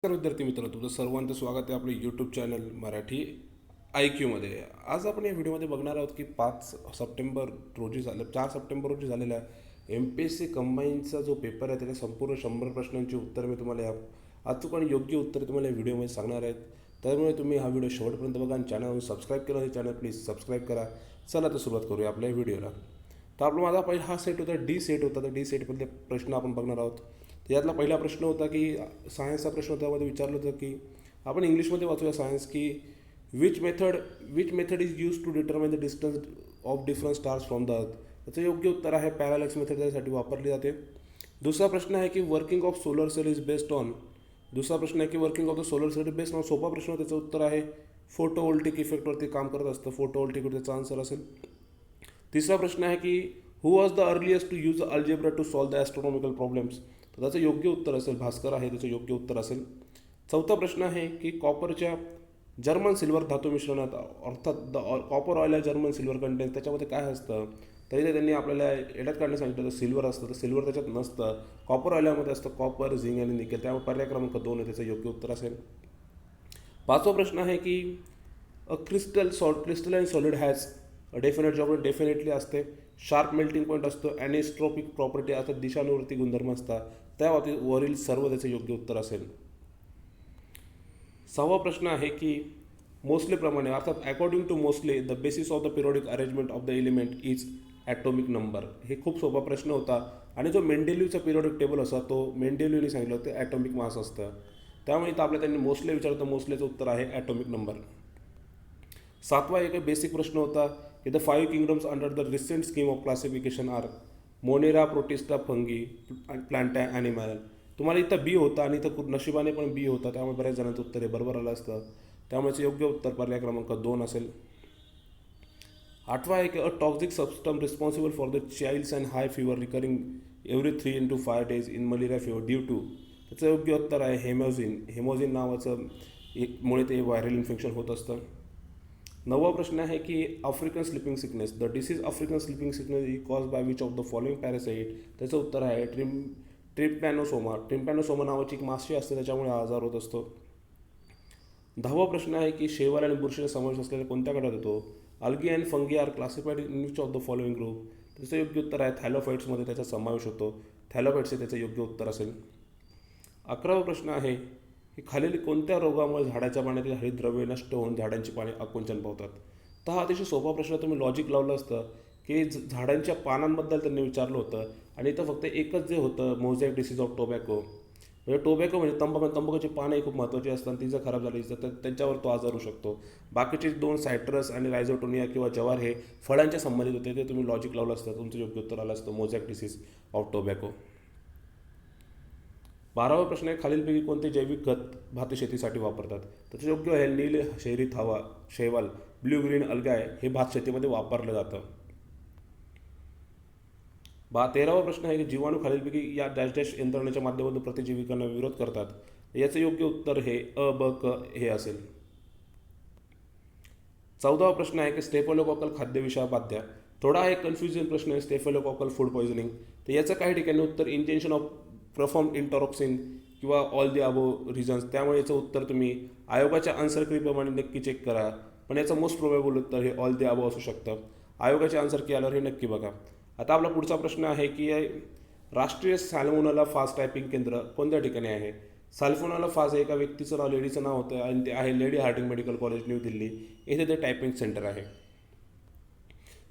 नमस्कार विद्यार्थी मित्रांनो, तुमचं सर्वांचं स्वागत आहे आपलं यूट्यूब चॅनल मराठी आय क्यूमध्ये. आज आपण या व्हिडिओमध्ये बघणार आहोत की 5 सप्टेंबर रोजी 4 सप्टेंबर रोजी झालेल्या MPSC कंबाईनचा जो पेपर आहे त्याच्या संपूर्ण 100 प्रश्नांची उत्तर मी तुम्हाला अचूक आणि योग्य उत्तर तुम्हाला या व्हिडिओमध्ये सांगणार आहेत. त्यामुळे तुम्ही हा व्हिडिओ शेवटपर्यंत बघा आणि चॅनलवर सबस्क्राईब केलं हे चॅनल प्लीज सबस्क्राईब करा. चला तर सुरुवात करूया आपल्या व्हिडिओला. तर आपला माझा पहिला हा सेट होता डी सेट होता. तर डी सेटमधले प्रश्न आपण बघणार आहोत. यातला पहिला प्रश्न होता की सायन्सचा प्रश्न होता. त्यामध्ये विचारलं होतं की आपण इंग्लिशमध्ये वाचूया सायन्स की which method is use to determine the distance of different stars from the earth. त्याचं योग्य उत्तर आहे पॅरालॅक्स मेथड त्यासाठी वापरली जाते. दुसरा प्रश्न आहे की working of solar cell is based on. दुसरा प्रश्न आहे की working of the solar cell is based on. सोपा प्रश्न, त्याचं उत्तर आहे फोटोवोल्टिक इफेक्टवरती काम करत असतं. फोटोवोल्टिक त्याचा आन्सर असेल. तिसरा प्रश्न आहे की who was the earliest to use algebra to solve the astronomical problems. तर त्याचं योग्य उत्तर असेल भास्कर आहे, त्याचं योग्य उत्तर असेल. चौथा प्रश्न आहे की कॉपरच्या जर्मन सिल्वर धातू मिश्रणात अर्थात द कॉपर ऑइल आहे जर्मन सिल्वर कंटेन्स त्याच्यामध्ये काय असतं. तरी ते त्यांनी आपल्याला येड्यात काढण्यास सांगितलं तर सिल्वर असतं. तर सिल्वर त्याच्यात नसतं. कॉपर ऑइलमध्ये असतं कॉपर, झिंक आणि निकेल. त्यामुळे पर्याय क्रमांक 2 आहे त्याचं योग्य उत्तर असेल. पाचवा प्रश्न आहे की crystalline solid has definite job definitely असते. शार्प मेल्टिंग पॉईंट असतो. ॲनिस्ट्रोपिक प्रॉपर्टी असतात, दिशानुवर्ती गुणधर्म असतात. त्या वरील सर्व त्याचं योग्य उत्तर असेल. सहावा प्रश्न आहे की मोस्लेप्रमाणे अर्थात according to Moseley the basis of the periodic arrangement of the element is atomic number. हे खूप सोपा प्रश्न होता आणि जो मेंडेलिव्हचा पिरियडिक टेबल असतो तो मेंडेलिव्हने सांगितलं होतं ॲटॉमिक मास असतं. त्यामुळे इथं आपल्या त्यांनी मोस्ले विचारलं तर मोस्लेचं उत्तर आहे ॲटॉमिक नंबर. सातवा एक बेसिक प्रश्न होता की the 5 kingdoms under the recent scheme of classification are Monera, Protista, fungi, Plantae, animal. तुम्हाला इथं बी होता आणि इथं नशिबाने पण बी होता. त्यामुळे बऱ्याच जणांचं उत्तर हे बरोबर आलं असतं. त्यामुळे योग्य उत्तर पर्याय क्रमांक 2 असेल. आठवा आहे की a toxic substance responsible for the childs and high fever recurring every 3 to 5 days in malaria fever due to. त्याचं योग्य उत्तर आहे हेमोझिन नावाचं मुळे ते व्हायरल इन्फेक्शन होत असतं. नववा प्रश्न आहे की African sleeping sickness the disease African sleeping sickness is cause by which of the following parasite. त्याचं उत्तर आहे ट्रिम्पॅनोसोमा नावाची एक माशी असते त्याच्यामुळे आजार होत असतो. 10वा प्रश्न आहे की शैवाल आणि बुरशीचा समावेश असलेल्या कोणत्या गटात येतो. Algae and fungi are classified in which of the following group. त्याचं योग्य उत्तर आहे थॅलोफाईट्समध्ये त्याचा समावेश होतो. थॅलोफाईट्स हे त्याचं योग्य उत्तर असेल. 11वा प्रश्न आहे की खालील कोणत्या रोगामुळे झाडाच्या पाण्यातील हरितद्रव्ये नष्ट होऊन झाडांची पाने आकुंचन पावतात. तर हा अतिशय सोपा प्रश्न. तुम्ही लॉजिक लावलं असतं की झाडांच्या पानांबद्दल त्यांनी विचारलं होतं आणि इथं फक्त एकच जे होतं मोझॅक डिसीज ऑफ टोबॅको. म्हणजे टोबॅको म्हणजे तंबाखूची पानं खूप महत्त्वाची असतात. ती जर खराब झाली तर त्यांच्यावर तो आजार होऊ शकतो. बाकीचे 2 सायट्रस आणि रायझोटोनिया किंवा जवार हे फळांच्या संबंधित होते. ते तुम्ही लॉजिक लावलं असतं तुमचं योग्य उत्तर आलं असतं मोझॅक डिसीज ऑफ टोबॅको. 12वा प्रश्न आहे खालीलपैकी कोणते जैविक खत भात शेतीसाठी वापरतात. त्याचं योग्य आहे नील शहरीत हवा शैवाल ब्ल्यू ग्रीन अल्गाय हे भात शेतीमध्ये वापरलं जातं. 13वा प्रश्न आहे की जीवाणू खालीलपैकी या डॅश डॅश यंत्रणेच्या माध्यमातून प्रतिजीविकांना विरोध करतात. याचं योग्य उत्तर हे अ ब क हे असेल. 14वा प्रश्न आहे की स्टेफोलोकॉकल खाद्यविषयाबाध्य. थोडा एक कन्फ्युजन प्रश्न आहे स्टेफोलोकॉकल फूड पॉयझनिंग. तर याचं काही ठिकाणी उत्तर इंजेक्शन ऑफ परफॉर्म इंटॉरॉक्सिन किंवा ऑल दी अबो रिझन्स. त्यामुळे याचं उत्तर तुम्ही आयोगाच्या आन्सर कीप्रमाणे नक्की चेक करा. पण याचं मोस्ट प्रोबेबल उत्तर हे ऑल दी अबो असू शकतं. आयोगाचे आन्सर की आल्यावर हे नक्की बघा. आता आपला पुढचा प्रश्न आहे की राष्ट्रीय सॅल्मोनेला फास्ट टायपिंग केंद्र कोणत्या ठिकाणी आहे. सॅल्मोनेला फास्ट हे एका व्यक्तीचं नाव लेडीचं नाव होतं आणि ते आहे Lady Hardinge medical college new Delhi. येथे ते टायपिंग सेंटर आहे.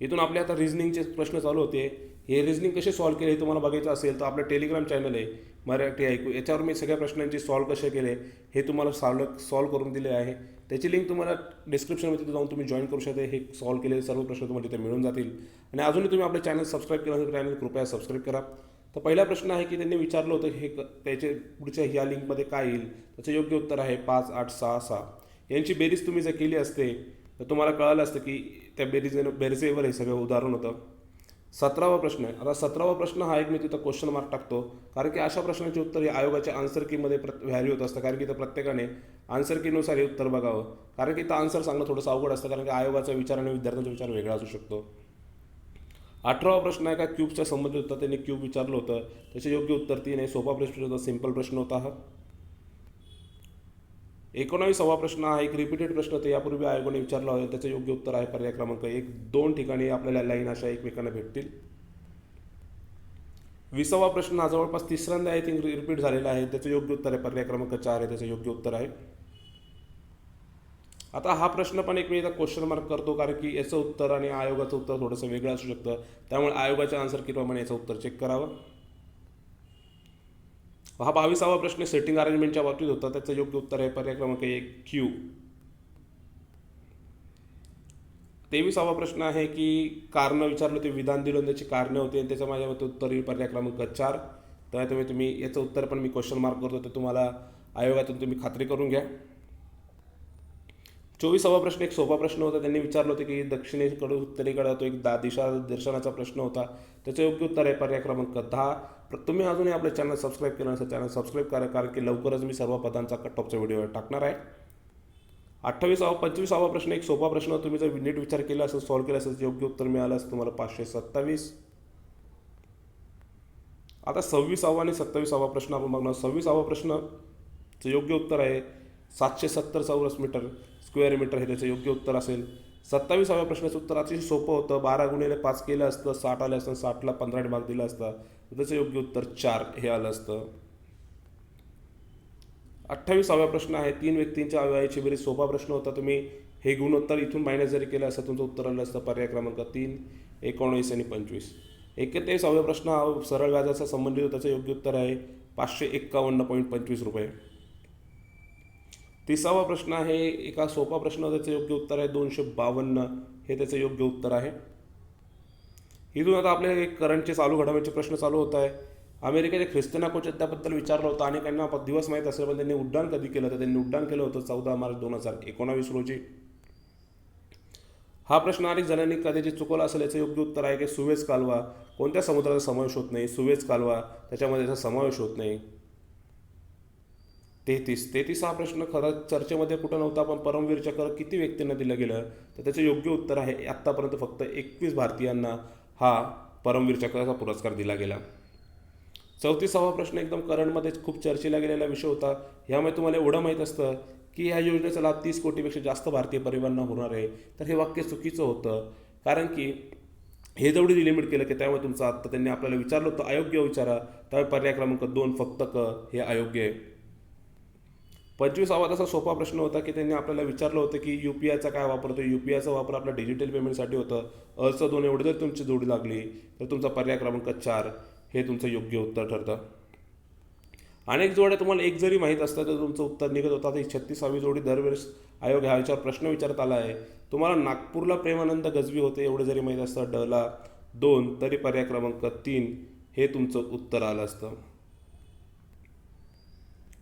इथून आपले आता रिझनिंगचे प्रश्न चालू होते. हे रिझनिंग कसे सॉल्व्ह केले हे तुम्हाला बघायचं असेल तर आपलं टेलिग्राम चॅनल आहे मराठी ऐकू. याच्यावर मी सगळ्या प्रश्नांची सॉल्व्ह कसे केले हे तुम्हाला सॉल्व्ह करून दिले आहे. त्याची लिंक तुम्हाला डिस्क्रिप्शनमध्ये तिथे जाऊन तुम्ही जॉईन करू शकता. हे सॉल्व्ह केलेले सर्व प्रश्न तुम्हाला तिथे मिळून जातील. आणि अजूनही तुम्ही आपलं चॅनल सबस्क्राईब केलं असेल चॅनल कृपया सबस्क्राईब करा. तर पहिला प्रश्न आहे की त्यांनी विचारलं होतं हे त्याचे पुढच्या ह्या लिंकमध्ये काय येईल. त्याचं योग्य उत्तर आहे 5 8 6 6. यांची बेरीज तुम्ही जर केली असते तर तुम्हाला कळालं असतं की त्या बेरजेवर हे सगळं उदाहरण होतं. 17वा प्रश्न आहे. आता 17वा प्रश्न हा एक मी तिथं क्वेश्चन मार्क टाकतो कारण की अशा प्रश्नाचे उत्तर हे आयोगाच्या आन्सर कीमध्ये व्हॅल्यू होत असतं. कारण की इथं प्रत्येकाने आन्सर कीनुसार हे उत्तर बघावं. कारण की इथं आन्सर सांगणं थोडंसं अवघड असतं कारण की आयोगाचा विचार आणि विद्यार्थ्यांचा विचार वेगळा असू शकतो. 18वा प्रश्न आहे का क्यूबच्या संबंधित होता. त्यांनी क्यूब विचारलं होतं. त्याचे योग्य उत्तर 3 आहे. सोपा प्रश्न होता. सिंपल प्रश्न होता हा. 19वा प्रश्न हा एक रिपीटेड प्रश्न ते यापूर्वी आयोगाने विचारला होता. त्याचं योग्य उत्तर आहे पर्याय क्रमांक 1. 2 ठिकाणी आपल्याला लाईन अशा एकमेकांना भेटतील. 20वा प्रश्न हा जवळपास तिसऱ्यांदा आय थिंक रिपीट झालेला आहे. त्याचं योग्य उत्तर आहे पर्याय क्रमांक 4 आहे त्याचं योग्य उत्तर आहे. आता हा प्रश्न पण एक मी याचा क्वेश्चन मार्क करतो, कारण की याचं उत्तर आणि आयोगाचं उत्तर थोडंसं वेगळं असू शकतं. त्यामुळे आयोगाच्या आन्सर कीप्रमाणे याचं उत्तर चेक करावं. हा 22वा प्रश्न सेटिंग अरेंजमेंटच्या बाबतीत होता. त्याचं योग्य उत्तर आहे पर्याय क्रमांक 1 क्यू. 23वा प्रश्न आहे की कारणं विचारलं ते विधान दिलं त्याची कारणं होती आणि त्याचं माझ्या मते उत्तर येईल पर्याय क्रमांक 4. तर तुम्ही याचं उत्तर पण मी क्वेश्चन मार्क करतो, तर तुम्हाला आयोगातून तुम्ही खात्री करून घ्या. 24वा प्रश्न एक सोपा प्रश्न होता. त्यांनी विचारलं होतं की दक्षिणेकडून उत्तरेकडे तो एक दिशा दर्शनाचा प्रश्न होता. त्याचं योग्य उत्तर आहे पर्याय क्रमांक 10. तुम्ही अजूनही आपलं चॅनल सबस्क्राईब केलं नसेल चॅनल सबस्क्राईब करा, कारण की लवकरच मी सर्व पदांचा कट ऑफचा व्हिडिओ टाकणार आहे. 25वा प्रश्न एक सोपा प्रश्न. तुम्ही जर नीट विचार केला असेल, सॉल्व्ह केला असेल, योग्य उत्तर मिळालं असं तुम्हाला 527. आता 26वा आणि 27वा प्रश्न आपण बघणार. 26वा प्रश्नचं योग्य उत्तर आहे 770 चौरस मीटर स्क्वेअर मीटर हे त्याचं योग्य उत्तर असेल. 27व्या प्रश्नाचं उत्तर अतिशय सोपं होतं. 12x5 केलं असतं 60 आलं असतं, 60ला 15 भाग दिला असता, त्याचं योग्य उत्तर 4 हे आलं असतं. 28वा प्रश्न आहे 3 व्यक्तींच्या अवयवाची बेरीज. सोपा प्रश्न होता. तुम्ही हे गुणोत्तर इथून मायनस जरी केलं असतं तुमचं उत्तर आलं असतं पर्याय क्रमांक 3, 19 आणि 25. 41वा प्रश्न हा सरळ व्याजाचा संबंधित होता. त्याचं योग्य उत्तर आहे 551.25 रुपये. 30वा प्रश्न आहे एका सोपा प्रश्न. त्याचं योग्य उत्तर आहे 252 हे त्याचं योग्य उत्तर आहे. इथून आता आपले करंटचे चालू घडामोडीचे प्रश्न चालू होत आहे. अमेरिकेच्या ख्रिस्तना कोच त्याबद्दल विचारलं होतं आणि त्यांना दिवस माहीत असेल, पण त्यांनी उड्डाण कधी केलं तर त्यांनी उड्डाण केलं होतं 14 मार्च 2019 रोजी. हा प्रश्न अनेक जणांनी कदाचित चुकवला असेल. याचं योग्य उत्तर आहे की सुवेज कालवा. कोणत्या समुद्राचा समावेश होत नाही? सुवेज कालवा, त्याच्यामध्ये याचा समावेश होत नाही. 33 हा प्रश्न खरं चर्चेमध्ये कुठं नव्हता, पण परमवीर चक्र किती व्यक्तींना दिलं गेलं? तर त्याचं योग्य उत्तर आहे आत्तापर्यंत फक्त 21 भारतीयांना हा परमवीर चक्राचा पुरस्कार दिला गेला. 34वा प्रश्न एकदम करंटमध्ये खूप चर्चेला गेलेला विषय होता. यामुळे तुम्हाला एवढं माहीत असतं की ह्या योजनेचा लाभ 30 कोटीपेक्षा जास्त भारतीय परिवारांना होणार आहे. तर हे वाक्य चुकीचं होतं, कारण की हे जेवढी लिमिट केलं की त्यामुळे तुमचं आत्ता त्यांनी आपल्याला विचारलं होतं अयोग्य विचारा, त्यामुळे पर्याय क्रमांक 2 फक्त क हे अयोग्य आहे. 25वा तसा सोपा प्रश्न होता की त्यांनी आपल्याला विचारलं होतं की UPIचा काय वापरतो? UPIचा वापर आपला डिजिटल पेमेंटसाठी होतं. अचं 2 एवढी जर तुमची जोडी लागली तर तुमचा पर्याय क्रमांक 4 हे तुमचं योग्य उत्तर ठरतं. अनेक जोड्या तुम्हाला एक जरी माहीत असतं तर तुमचं उत्तर निघत होतं. ही 36वी जोडी दरवेळेस आयोग ह्या याच्यावर प्रश्न विचारत आला आहे. तुम्हाला नागपूरला प्रेमानंद गजबी होते एवढे जरी माहीत असतं, डला 2 तरी पर्याय क्रमांक 3 हे तुमचं उत्तर आलं असतं.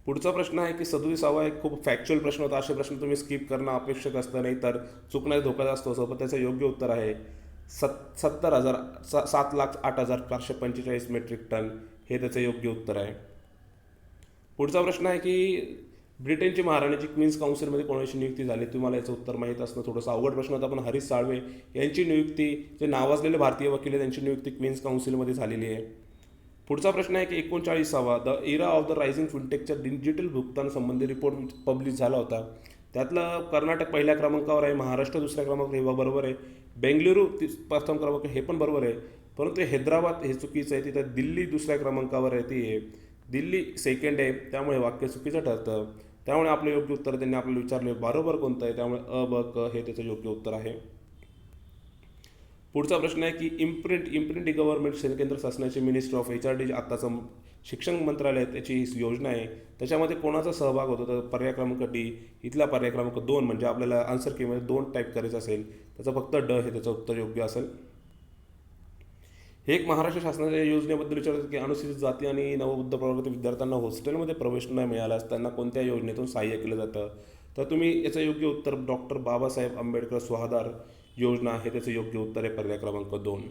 पुढचा प्रश्न आहे की 37वा एक खूप फॅक्च्युअल प्रश्न होता. असे प्रश्न तुम्ही स्किप करणं अपेक्षित असतं, नाही तर चुकण्याचा धोका जास्त असतो. पण त्याचं योग्य उत्तर आहे 7,08,445 मेट्रिक टन हे त्याचं योग्य उत्तर आहे. पुढचा प्रश्न आहे की ब्रिटनची महाराणीची क्वीन्स काउन्सिलमध्ये कोणाची नियुक्ती झाली? तुम्हाला याचं उत्तर माहीत असणं थोडंसं अवघड प्रश्न होता, पण हरीश साळवे यांची नियुक्ती, जे नावाजलेले भारतीय वकील आहेत त्यांची नियुक्ती क्वीन्स काउन्सिलमध्ये झालेली आहे. पुढचा प्रश्न आहे की 39वा the era of the rising फिनटेकच्या डिजिटल भुगतान संबंधी रिपोर्ट पब्लिश झाला होता. त्यातलं कर्नाटक पहिल्या क्रमांकावर आहे, महाराष्ट्र दुसऱ्या क्रमांकावर हे बरोबर आहे, बेंगलुरू प्रथम क्रमांक हे पण बरोबर आहे, परंतु हैदराबाद हे चुकीचं आहे. तिथं दिल्ली दुसऱ्या क्रमांकावर आहे, ती आहे दिल्ली सेकंड आहे, त्यामुळे वाक्य चुकीचं ठरतं. त्यामुळे आपलं योग्य उत्तर त्यांनी आपल्याला विचारले बरोबर कोणतं आहे, त्यामुळे अ ब क हे त्याचं योग्य उत्तर आहे. पुढचा प्रश्न आहे की इम्प्रिंट ही गव्हर्नमेंट केंद्र शासनाचे मिनिस्ट्री ऑफ HRD आत्ताचं शिक्षण मंत्रालय त्याची ही योजना आहे. त्याच्यामध्ये कोणाचा सहभाग होतो? तर पर्याय क्रमांक D इथला पर्याय क्रमांक 2, म्हणजे आपल्याला आन्सर कीमध्ये 2 टाईप करायचं असेल त्याचं फक्त ड हे त्याचं उत्तर योग्य असेल. हे एक महाराष्ट्र शासनाच्या योजनेबद्दल विचारतात की अनुसूचित जाती आणि नवबुद्ध प्रवर्गातील विद्यार्थ्यांना हॉस्टेलमध्ये प्रवेश न मिळाल्यास त्यांना कोणत्या योजनेतून सहाय्य केलं जातं? तर तुम्ही याचं योग्य उत्तर डॉक्टर बाबासाहेब आंबेडकर स्वाधार योजना हे त्याचं योग्य उत्तर आहे पर्याय क्रमांक 2.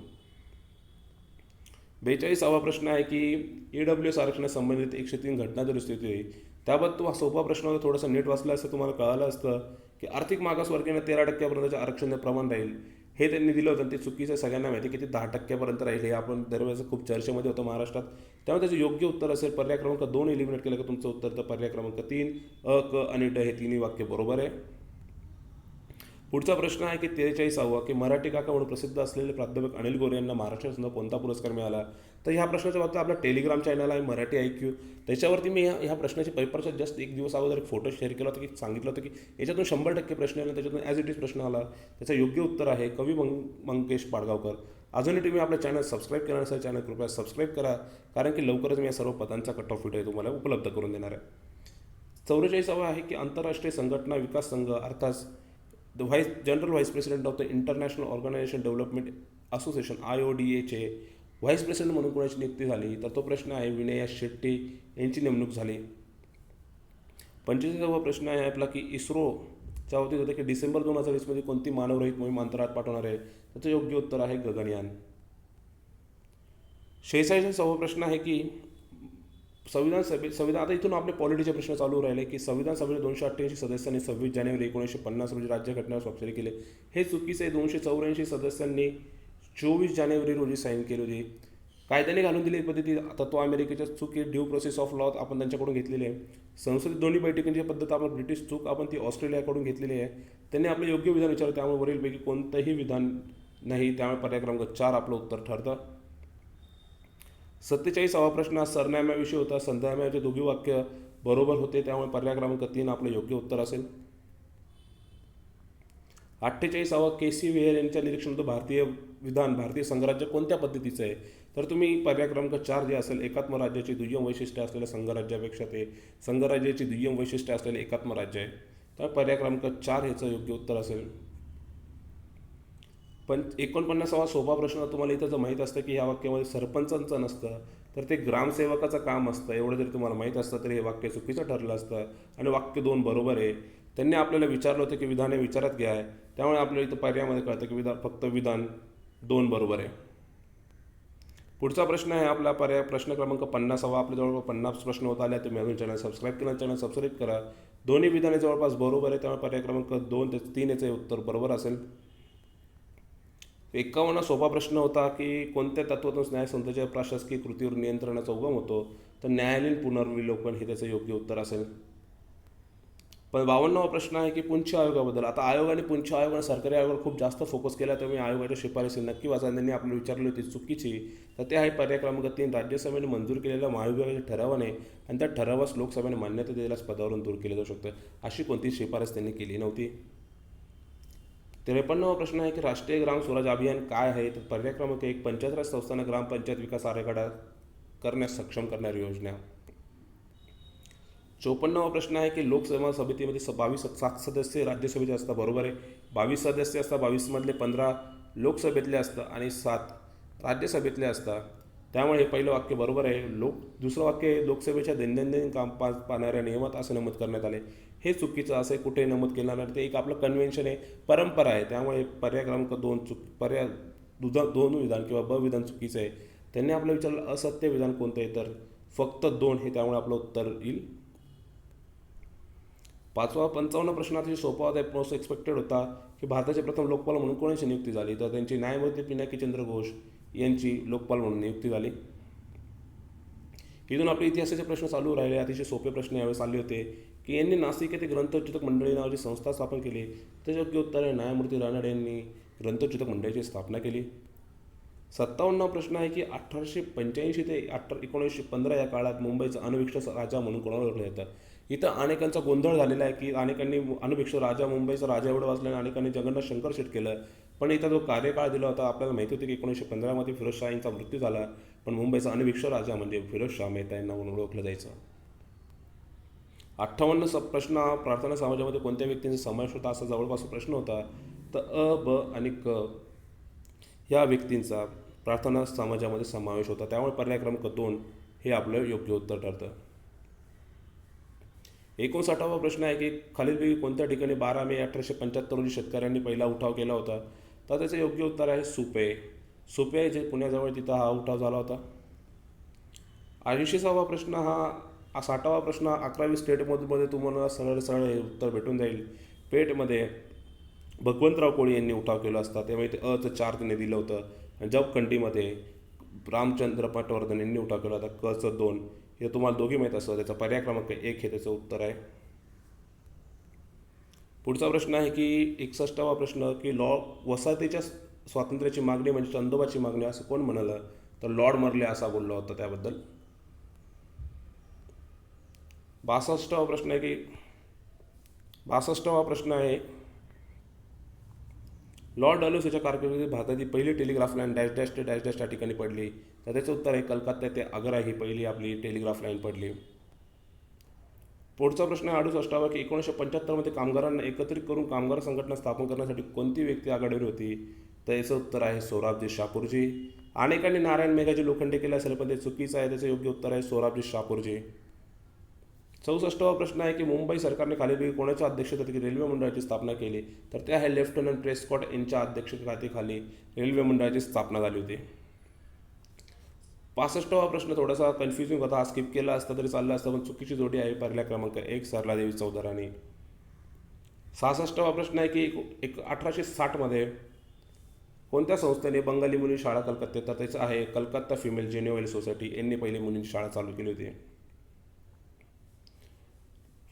42वा प्रश्न आहे की EWS आरक्षणासंबंधित 103 घटना दुरुस्ती होती. त्याबद्दल हा सोपा प्रश्न होता, थोडंसं नीट वाचलं असतं तुम्हाला कळालं असतं की आर्थिक मागासवर्गीयांना 13% आरक्षण प्रमाण राहील. हे त्यांनी दिलं होतं. ते चुकीचं सगळ्यांना माहिती की ते 10% राहील. हे आपण दरवेळेस खूप चर्चेमध्ये होतं महाराष्ट्रात. त्यामुळे त्याचं योग्य उत्तर असेल पर्याय क्रमांक 2 एलिमिनेट केलं का तुमचं उत्तर. तर पर्याय क्रमांक 3 अ, क आणि ड हे तिन्ही वाक्य बरोबर आहे. पुढचा प्रश्न आहे की 43वा की मराठी काका म्हणून प्रसिद्ध असलेले प्राध्यापक अनिल गोरे यांना महाराष्ट्र शासनाचा कोणता पुरस्कार मिळाला. तर ह्या प्रश्नाच्या बाबतीत आपला टेलिग्राम चॅनल आहे मराठी IQ, त्याच्यावरती मी ह्या प्रश्नाच्या पेपरचा जस्ट एक दिवस अगोदर एक फोटो शेअर केला होता की सांगितलं होतं की याच्यातून 100% प्रश्न आला. त्याच्यातून ॲज इट इज प्रश्न आला. त्याचं योग्य उत्तर आहे कवी मंकेश पाडगावकर. अजूनही तुम्ही आपल्या चॅनल सबस्क्राईब केला नसेल चॅनल कृपया सबस्क्राईब करा, कारण की लवकरच मी या सर्व पदांचा कट ऑफ व्हिडिओ तुम्हाला उपलब्ध करून देणार आहे. 44वा आहे की आंतरराष्ट्रीय संघटना विकास संघ अर्थात general vice president of the international organisation development association IODAचे व्हाईस प्रेसिडेंट म्हणून कोणाची नियुक्ती झाली. तर तो प्रश्न आहे विनया शेट्टी यांची नेमणूक झाली. 45वा प्रश्न आहे आपला की इस्रोच्या बाबतीत होतं की डिसेंबर 2020 कोणती मानवरहित मोहीम अंतराळात पाठवणार आहे. त्याचं योग्य उत्तर आहे गगनयान. 46वा प्रश्न आहे की संविधान आता इथून आपले पॉलिटीचे प्रश्न चालू राहिले की संविधान सभेने 288 सदस्यांनी 26 जानेवारी 1950 रोजी राज्यघटनेवर स्वाक्षरी केले. हे चुकीचे आहे. 284 सदस्यांनी 24 जानेवारी रोजी साईन केली होती. कायद्याने घालून दिलेली पद्धती आता तो अमेरिकेच्या चूक ड्यू प्रोसेस ऑफ लॉ आपण त्यांच्याकडून घेतलेली आहे. संसदेत दोन्ही बैठकींची पद्धत आपण ब्रिटिश चूक आपण ती ऑस्ट्रेलियाकडून घेतलेली आहे. त्यांनी आपलं योग्य विधान विचारलं, त्यामुळे वरीलपैकी कोणतंही विधान नाही, त्यामुळे पर्याय क्रमांक 4 आपलं उत्तर ठरतं. 47वा प्रश्न सरनाम्याविषयी होता. सरनाम्याचे दोघी वाक्य बरोबर होते, त्यामुळे पर्याय क्रमांक 3 आपलं योग्य उत्तर असेल. 48वा KC व्हेयर यांच्या निरीक्षण भारतीय विधान भारतीय संघराज्य कोणत्या पद्धतीचं आहे. तर तुम्ही पर्याय क्रमांक 4 जे असेल एकात्म राज्याची दुय्यम वैशिष्ट्य असलेल्या संघराज्यापेक्षा ते संघराज्याची दुय्यम वैशिष्ट्य असलेले एकात्म राज्य आहे. तर पर्याय क्रमांक 4 ह्याचं योग्य उत्तर असेल. पण 49वा सोपा प्रश्न तुम्हाला इथं जर माहीत असतं की ह्या वाक्यामध्ये सरपंचांचं नसतं तर ते ग्रामसेवकाचं काम असतं. एवढं जरी तुम्हाला माहीत असतं तरी हे वाक्य चुकीचं ठरलं असतं आणि वाक्य 2 बरोबर आहे. त्यांनी आपल्याला विचारलं होतं की विधाने विचारात घ्या, त्यामुळे आपल्याला इथं पर्यायामध्ये कळतं की फक्त विधान 2 बरोबर आहे. पुढचा प्रश्न आहे आपला प्रश्न क्रमांक 50वा. आपल्या जवळपास 50 प्रश्न होत आले. तुम्ही अजून चॅनल सबस्क्राईब केलं, चॅनल सबस्क्राईब करा. दोन्ही विधाने जवळपास बरोबर आहे, त्यामुळे पर्याय क्रमांक 2 ते 3 याचे उत्तर बरोबर असेल. 51 सोपा प्रश्न होता की कोणत्या तत्वातून न्यायसंस्थेच्या प्रशासकीय कृतीवर नियंत्रणाचा उगम होतो. तर न्यायालयीन पुनर्विलोकन हे त्याचं योग्य उत्तर असेल. पण 52वा प्रश्न आहे की पुंछ आयोगाबद्दल. आता आयोगाने पुंछ आयोग आणि सरकारी आयोगावर खूप जास्त फोकस केला, त्यामुळे आयोगाच्या शिफारसी नक्की वाचा. त्यांनी आपल्याला विचारली होती चुकीची, तर ते आहे पर्याय क्रमांक 3 राज्यसभेने मंजूर केलेल्या महाविभागाच्या ठरावाने आणि त्या ठरावास लोकसभेने मान्यता दिलेल्यास पदावरून दूर केलं जाऊ शकतं, अशी कोणती शिफारस त्यांनी केली नव्हती. 53वा प्रश्न आहे की राष्ट्रीय ग्राम स्वराज अभियान काय आहे. तर पर्याय क्रमांक 1 पंचायत राज संस्थांना ग्रामपंचायत विकास आराखडा करण्यास सक्षम करणारी योजना. 54वा प्रश्न आहे की लोकसेवा समितीमध्ये 7 सदस्य राज्यसभेचे असतात, बरोबर आहे. 22 सदस्य असतात, 22 15 लोकसभेतले असतात आणि 7 राज्यसभेतले असतात, त्यामुळे हे पहिलं वाक्य बरोबर आहे. दुसरं वाक्य आहे लोकसभेच्या दैनंदिन काम पाहणाऱ्या नियमात असे नमूद करण्यात आले. हे चुकीचं, असे कुठे नमूद केलं नाही. ते एक आपलं कन्व्हेन्शन आहे, परंपरा आहे, त्यामुळे पर्याय क्रमांक 2 पर्याय 2 विधान किंवा ब विधान चुकीचं आहे. त्यांनी आपलं विचारलं असत्य विधान कोणतं आहे, तर फक्त 2 हे, त्यामुळे आपलं उत्तर येईल. 55वा प्रश्न अतिशय सोपा होता, मोस्ट एक्सपेक्टेड होता की भारताचे प्रथम लोकपाल म्हणून कोणाची नियुक्ती झाली. तर त्यांची न्यायमूर्ती पिनाकीचंद्र घोष यांची लोकपाल म्हणून नियुक्ती झाली. इथून आपले इतिहासाचे प्रश्न चालू राहिले. अतिशय सोपे प्रश्न यावेळेस आले होते की यांनी नाशिक येथे ग्रंथोच्चतक मंडळी नावाची संस्था स्थापन केली. त्याचे योग्य उत्तर आहे न्यायमूर्ती रानडे यांनी ग्रंथोच्चतक मंडळीची स्थापना केली. 57वा प्रश्न आहे की 1885 ते 1915 या काळात मुंबईचा अनभिक्षित राजा म्हणून कोणाला ओळखलं जातं. इथं अनेकांचा गोंधळ झालेला आहे की अनेकांनी अनभिक्षित राजा, मुंबईचा राजा एवढं वाचल्याने अनेकांनी जगन्नाथ शंकर शेट केलं. पण इथं जो कार्यकाळ दिला होता आपल्याला माहिती होती की 1915 फिरोजशाहींचा मृत्यू झाला, पण मुंबईचा अनभिक्षित राजा म्हणजे फिरोजशाह मेहता यांना म्हणून ओळखलं जायचं. 58 प्रश्न प्रार्थना समाजामध्ये कोणत्या व्यक्तींचा समावेश होता, असा जवळपास प्रश्न होता. तर अ, ब आणि क ह्या व्यक्तींचा प्रार्थना समाजामध्ये समावेश होता, त्यामुळे पर्याय क्रमांक 2 हे आपलं योग्य उत्तर ठरतं. 59वा प्रश्न आहे की खालीलपैकी कोणत्या ठिकाणी 12 मे 1875 रोजी शेतकऱ्यांनी पहिला उठाव केला होता. तर त्याचं योग्य उत्तर आहे सुपे. सुपे जे पुण्याजवळ, तिथं हा उठाव झाला होता. 80वा प्रश्न हा 60वा प्रश्न 11वी स्टेटमध्ये तुम्हाला सरळ हे उत्तर भेटून जाईल. पेटमध्ये भगवंतराव कोळी यांनी उठाव केला असता त्यामुळे ते अचं 4 त्यांनी दिलं होतं. आणि जब कंटीमध्ये रामचंद्र पटवर्धन यांनी उठाव केला होता कचं 2. हे तुम्हाला दोघी माहीत असतं. त्याचा पर्याय क्रमांक 1 हे त्याचं उत्तर आहे. पुढचा प्रश्न आहे की 61वा प्रश्न की वसाहतीच्या स्वातंत्र्याची मागणी म्हणजे चंदोबाची मागणी असं कोण म्हणालं, तर लॉर्ड मर्ले असा बोलला होता त्याबद्दल. 62वा प्रश्न आहे लॉर्ड डलहौसीच्या कारकिर्दीत भारतातील पहिली टेलिग्राफ लाईन डॅश डॅश ते डॅश डॅश त्या ठिकाणी पडली, तर त्याचं उत्तर आहे कलकत्ता ते आग्रा ही पहिली आपली टेलिग्राफ लाईन पडली. पुढचा प्रश्न आहे 68वा की 1975मध्ये कामगारांना एकत्रित करून कामगार संघटना स्थापन करण्यासाठी कोणती व्यक्ती आघाडीवर होती, तर याचं उत्तर आहे सोराबजी शापूरजी. अनेकांनी नारायण मेघाजी लोखंडे केले असेल पण ते चुकीचं आहे. त्याचं योग्य उत्तर आहे सोराबजी शापूरजी. 64वा प्रश्न आहे की मुंबई सरकारने खालीलपैकी कोणाच्या अध्यक्षतेखाली रेल्वे मंडळाची स्थापना केली, तर ते आहे लेफ्टनंट प्रेस्कॉट यांच्या अध्यक्षतेखाली रेल्वे मंडळाची स्थापना झाली होती. 65वा प्रश्न थोडासा कन्फ्युजिंग होता, हा स्किप केला असता तरी चालला असता पण चुकीची जोडी आहे पर्याय क्रमांक 1 सरलादेवी चौधराणी. 66वा प्रश्न आहे की 1860मध्ये कोणत्या संस्थेने बंगाली मुली शाळा कलकत्त्यात, तर त्याचं आहे कलकत्ता फिमेल जेन्युअल सोसायटी यांनी पहिली मुलींची शाळा चालू केली होती.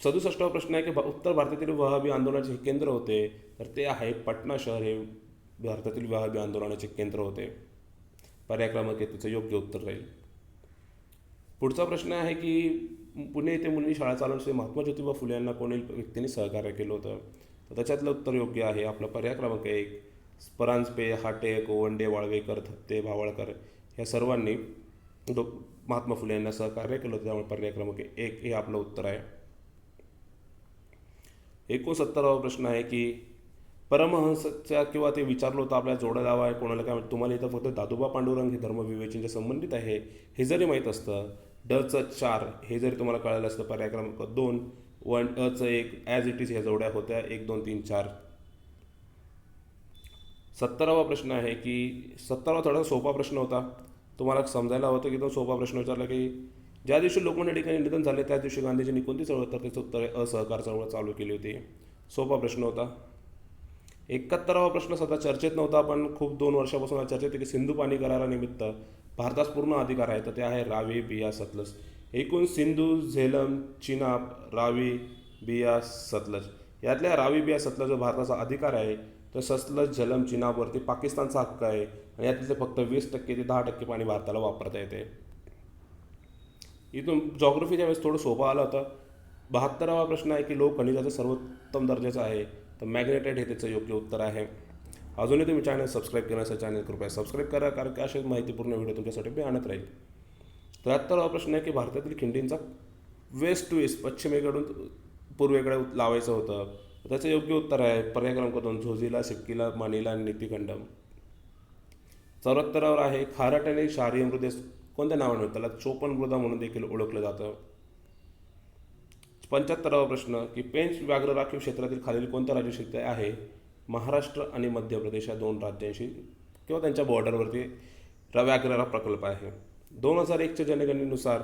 67वा प्रश्न आहे की उत्तर भारतातील वहाबी आंदोलनाचे हे केंद्र होते, तर ते आहे पटना शहर हे भारतातील वहाबी आंदोलनाचे केंद्र होते. पर्याय क्रमांक त्याचं योग्य उत्तर राहील. पुढचा प्रश्न आहे की पुणे येथे मुलींनी शाळा चालवण्यासाठी महात्मा ज्योतिबा फुले यांना कोणी व्यक्तींनी सहकार्य केलं होतं, तर त्याच्यातलं उत्तर योग्य आहे आपलं पर्याय क्रमांक 1 परांजपे, हाटे, गोवंडे, वाळवेकर, थत्ते, भावळकर या सर्वांनी महात्मा फुले यांना सहकार्य केलं होतं, त्यामुळे पर्याय क्रमांक 1 हे आपलं उत्तर आहे. 69वा प्रश्न आहे की परमहंसच्या किंवा ते विचारलं होतं आपल्या जोडा दावा आहे कोणाला काय तुम्हाला इथं फक्त दादोबा पांडुरंग हे धर्मविवेचनच्या संबंधित आहे हे जरी माहीत असतं. डचं 4 हे जरी तुम्हाला कळालं असतं पर्याय क्रमांक 2 1 अचं 1 ॲज इट इज ह्या जोड्या होत्या 1 2 3 4. 70वा प्रश्न आहे की 70वा थोडासा सोपा प्रश्न होता, तुम्हाला समजायला होतं की तो सोपा प्रश्न विचारला की ज्या दिवशी लोकमान्य टिळकांचे निधन झाले त्याच दिवशी गांधीजींनी कोणती चळवळ, तर त्याचं उत्तर आहे असहकार चळवळ चालू केली होती. सोपा प्रश्न होता. 71वा प्रश्न सध्या चर्चेत नव्हता पण खूप 2 वर्षापासून चर्चेत आहे की सिंधू पाणी करारानिमित्त भारतास पूर्ण अधिकार आहे, तर ते आहे रावी बियास सतलज. एकूण सिंधू, झेलम, चिनाब, रावी, बियास, सतलज यातल्या रावी बियास सतलज जो भारताचा अधिकार आहे, तर सतलज, झेलम, चिनाबवरती पाकिस्तानचा हक्क आहे आणि यातले फक्त 20% ते 10% पाणी भारताला वापरता येते. इथून जॉग्रफीच्या वेळेस थोडं सोपं आलं होतं. 72वा प्रश्न आहे की लोह खनिजाचा सर्वोत्तम दर्जाचा आहे, तर मॅग्नेटाइट हे त्याचं योग्य उत्तर आहे. अजूनही तुम्ही चॅनल सबस्क्राईब करण्याचं चॅनल कृपया सबस्क्राईब करा, कारण की असे माहितीपूर्ण व्हिडिओ तुमच्यासाठी मी आणत राहील. 73वा प्रश्न आहे की भारतातील खिंडींचा वेस्ट टू ईस्ट पश्चिमेकडून पूर्वेकडे लावायचं होतं, त्याचं योग्य उत्तर आहे पर्याय क्रमांक 2 झोजिला, सिक्कीला, मानिला आणि नीतीखंडम. 74वर आहे खारट आणि क्षारीय मृदेस कोणत्या नावाने त्याला चोपन मृदा म्हणून देखील ओळखलं जातं. 75वा प्रश्न की पेंच व्याघ्र राखीव क्षेत्रातील खालील कोणत्या राज्याशी आहे, महाराष्ट्र आणि मध्य प्रदेश या 2 राज्यांशी किंवा त्यांच्या बॉर्डरवरती व्याघ्र प्रकल्प आहे. 2001च्या जनगणनेनुसार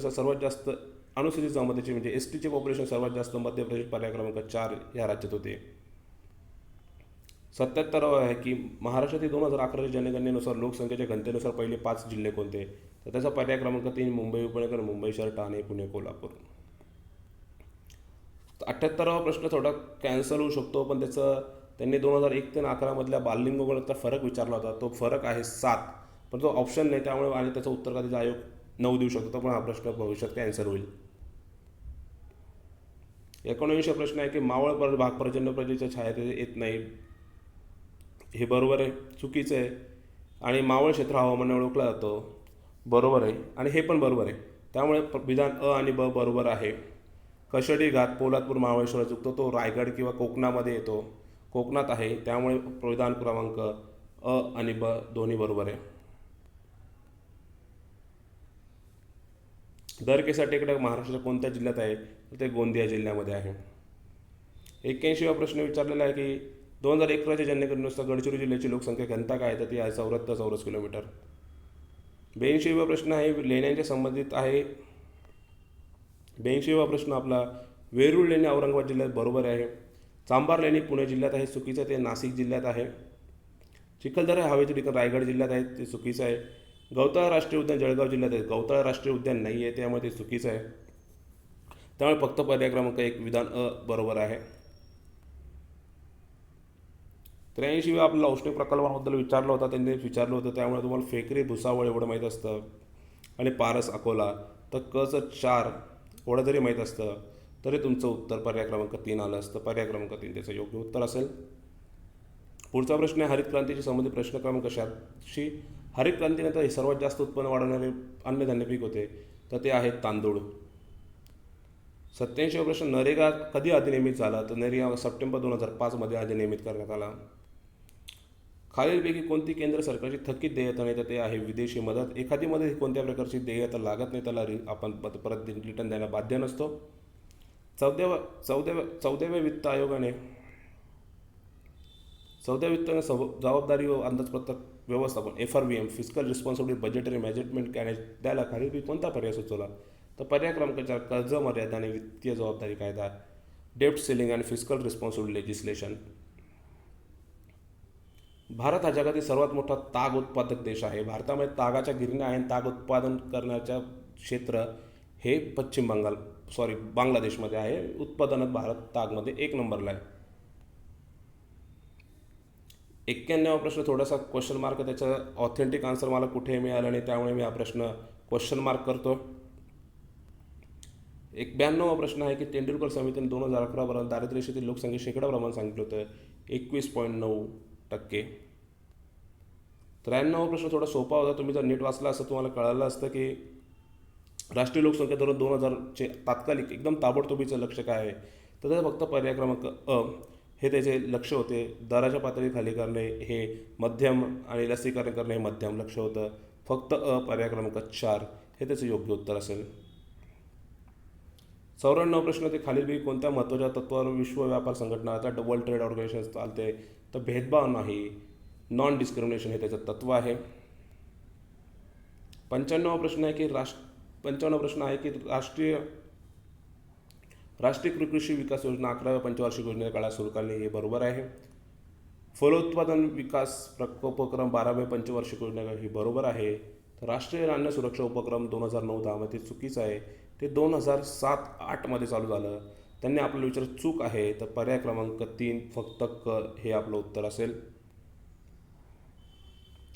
सर्वात जास्त अनुसूचित जमातीची म्हणजे STचे पॉप्युलेशन सर्वात जास्त मध्य प्रदेश पर्याय क्रमांक 4 या राज्यात होते. 77वा आहे की महाराष्ट्रातील 2011च्या जनगणनेनुसार लोकसंख्येच्या घनतेनुसार पहिले 5 जिल्हे कोणते, तर त्याचा पर्याय क्रमांक 3 मुंबई उपनगर, मुंबई शहर, ठाणे, पुणे, कोल्हापूर. 78वा प्रश्न थोडा कॅन्सल होऊ शकतो पण त्यांनी 2001 ते 2011 बाललिंगोगणाचा फरक विचारला होता, तो फरक आहे 7 पण तो ऑप्शन नाही त्यामुळे आणि त्याचं उत्तर कधीच आयोग 9 देऊ शकतो, पण हा प्रश्न भविष्यात कॅन्सल होईल. 19वा प्रश्न आहे की मावळ भाग पर्जन्य प्रजेच्या छायात येत नाही, हे बरोबर आहे चुकीचं आहे. आणि मावळ क्षेत्र हवामानाने ओळखला जातो, बरोबर आहे आणि हे पण बरोबर आहे, त्यामुळे विधान अ आणि ब बरोबर आहे. कशेडी घाट पोलादपूर महाबळेश्वरला चुकतो, तो रायगड किंवा कोकणामध्ये येतो, कोकणात आहे, त्यामुळे विधान क्रमांक अ आणि ब दोन्ही बरोबर आहे. दरकेसा टेकडा महाराष्ट्राच्या कोणत्या जिल्ह्यात आहे, तर ते गोंदिया जिल्ह्यामध्ये आहे. 81वा प्रश्न विचारलेला आहे की 2011च्या जनगणनेनुसार गडचिरोली जिल्ह्याची लोकसंख्या घनता काय आहे, तर ती आहे 74 चौरस किलोमीटर. 82वा प्रश्न आहे लेण्यांच्या संबंधित आहे. 82वा प्रश्न आपला वेरूळ लेणी औरंगाबाद जिल्ह्यात बरोबर आहे. चांभार लेणी पुणे जिल्ह्यात आहे, चुकीचं आहे, ते नाशिक जिल्ह्यात आहे. चिखलदरा हे हवेचे ठिकाण रायगड जिल्ह्यात आहे, ते चुकीचं आहे. गौताळा राष्ट्रीय उद्यान जळगाव जिल्ह्यात आहे, गौताळा राष्ट्रीय उद्यान नाही आहे, त्यामुळे ते चुकीचं आहे. त्यामुळे फक्त पर्याय क्रमांक 1 विधान अ बरोबर आहे. 83 आपल्याला औष्णिक प्रकल्पाबद्दल विचारलं होतं, त्यांनी विचारलं होतं, त्यामुळे तुम्हाला फेकरी भुसावळ एवढं माहीत असतं आणि पारस अकोला. तर कचं 4 एवढं जरी माहीत असतं तरी तुमचं उत्तर पर्याय क्रमांक 3 आलं असतं. पर्याय क्रमांक 3 त्याचं योग्य उत्तर असेल. पुढचा प्रश्न आहे हरित क्रांतीशी संबंधित प्रश्न क्रमांक 86. हरित क्रांतीनंतर सर्वात जास्त उत्पन्न वाढवणारे अन्नधान्य पीक होते, तर ते आहे तांदूळ. 87 प्रश्न नरेगा कधी अधिनियमित झाला, तर नरेगा सप्टेंबर 2005 मध्ये अधिनियमित करण्यात आला. खालीलपैकी कोणती केंद्र सरकारची थकीत देयता नाही, तर ते आहे विदेशी मदत. एखादी मदत ही कोणत्या प्रकारची देयता लागत नाही, त्याला आपण परत रिटर्न द्यायला बाध्य नसतो. चौदाव्या वित्त आयोगाने जबाबदारी व अंदाजपत्रक व्यवस्थापन FRBM physical responsibility budgetary management द्यायला खालीलपैकी कोणता पर्याय सुचवला, तर पर्याय क्रमांक 4 कर्ज मर्यादा आणि वित्तीय जबाबदारी कायदा, डेप्ट सिलिंग आणि फिजिकल रिस्पॉन्सिबिलिटी लेजिस्लेशन. भारत हा जगातील सर्वात मोठा ताग उत्पादक देश आहे. भारतामध्ये तागाच्या गिरण्या आणि ताग उत्पादन करण्याच्या क्षेत्र हे बांगलादेशमध्ये आहे. उत्पादनात भारत तागमध्ये 1 नंबरला आहे. 91वा प्रश्न थोडासा क्वेश्चन मार्क, त्याचं ऑथेंटिक आन्सर मला कुठेही मिळालं नाही, त्यामुळे मी हा प्रश्न क्वेश्चन मार्क करतो. 92वा प्रश्न आहे की तेंडुलकर समितीने 2011 पर्यंत दारिद्र्य रेषेतील लोकसंख्या शेकडा प्रमाण सांगितलं होतं, 21.9%. 93वा प्रश्न थोडा सोपा होता, तुम्ही जर नीट वाचला असं तुम्हाला कळालं असतं की राष्ट्रीय लोकसंख्या धोरण 2000चे तात्कालिक एकदम ताबडतोबीचं लक्ष काय आहे, तर त्याचं फक्त पर्याय क्रमांक अ हे त्याचे लक्ष होते. दराच्या पातळी खाली करणे हे मध्यम आणि लसीकरण करणे हे मध्यम लक्ष होतं. फक्त पर्याय क्रमांक 4 हे त्याचं योग्य उत्तर असेल. 94वा प्रश्न ते खालीलपैकी कोणत्या महत्त्वाच्या तत्वावर विश्व व्यापार संघटना आता वर्ल्ड ट्रेड ऑर्गनायझेशन चालते, तर भेदभाव नाही, नॉन डिस्क्रिमिनेशन हे त्याचं तत्व आहे. 55वा प्रश्न आहे की राष्ट्रीय कृषी विकास योजना 11व्या पंचवार्षिक योजनेच्या काळात सुरू करणे हे बरोबर आहे. फलोत्पादन विकास उपक्रम 12व्या पंचवार्षिक योजना ही बरोबर आहे. तर राष्ट्रीय अन्न सुरक्षा उपक्रम 2009-10 मध्ये चुकीचं आहे, ते 2007-8 मध्ये चालू झालं. त्यांनी आपलं विचार चूक आहे, तर पर्याय क्रमांक 3 फक्त क हे आपलं उत्तर असेल.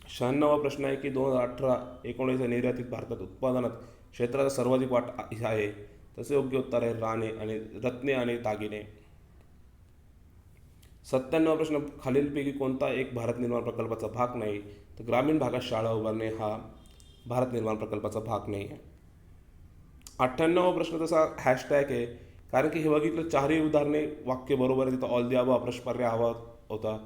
96वा प्रश्न आहे की 2018-19 निर्यातीत भारतात उत्पादनात क्षेत्राचा सर्वाधिक वाट आहे, तसे योग्य उत्तर आहे रत्ने आणि दागिने. 97वा प्रश्न खालीलपैकी कोणता एक भारत निर्माण प्रकल्पाचा भाग नाही, तर ग्रामीण भागात शाळा उभारणे हा भारत निर्माण प्रकल्पाचा भाग नाही आहे. 98वा प्रश्न तसा हॅशटॅग आहे, कारण की हे बघितलं 4ही उदाहरणे वाक्य बरोबर आहे, तिथं ऑल दी अबव पर्याय हवा होता,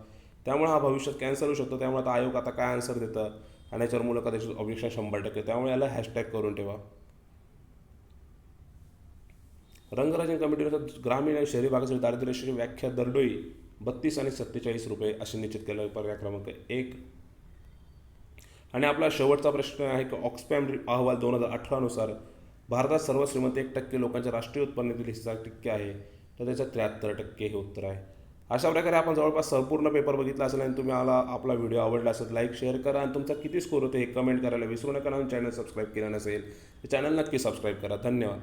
त्यामुळे हा भविष्यात कॅन्सल होऊ शकतो. त्यामुळे आता आयोग आता काय आन्सर देतं आणि याच्यावर मुलं त्याची ऑब्जेक्शन 100%, त्यामुळे याला हॅशटॅग करून ठेवा. रंगराजन कमिटीनुसार ग्रामीण आणि शहरी भागासाठी दारिद्र्य रेषेची व्याख्या दरडोई 32 आणि 47 रुपये असे निश्चित केलं, पर्याय क्रमांक 1. आणि आपला शेवटचा प्रश्न आहे की ऑक्सफॅम अहवाल 2018 नुसार भारतात सर्व श्रीमंत 1% लोकांच्या राष्ट्रीय उत्पन्नातील हिस्सा टक्के आहे, तर त्याचं 73% हे उत्तर आहे. अशा प्रकारे आपण जवळपास संपूर्ण पेपर बघितला असेल आणि तुम्हाला आपला व्हिडिओ आवडला असेल लाईक शेअर करा आणि तुमचा किती स्कोर होते हे कमेंट करायला विसरू नका. आणि चॅनल सबस्क्राईब केलं नसेल तर चॅनल नक्की सबस्क्राईब करा. धन्यवाद.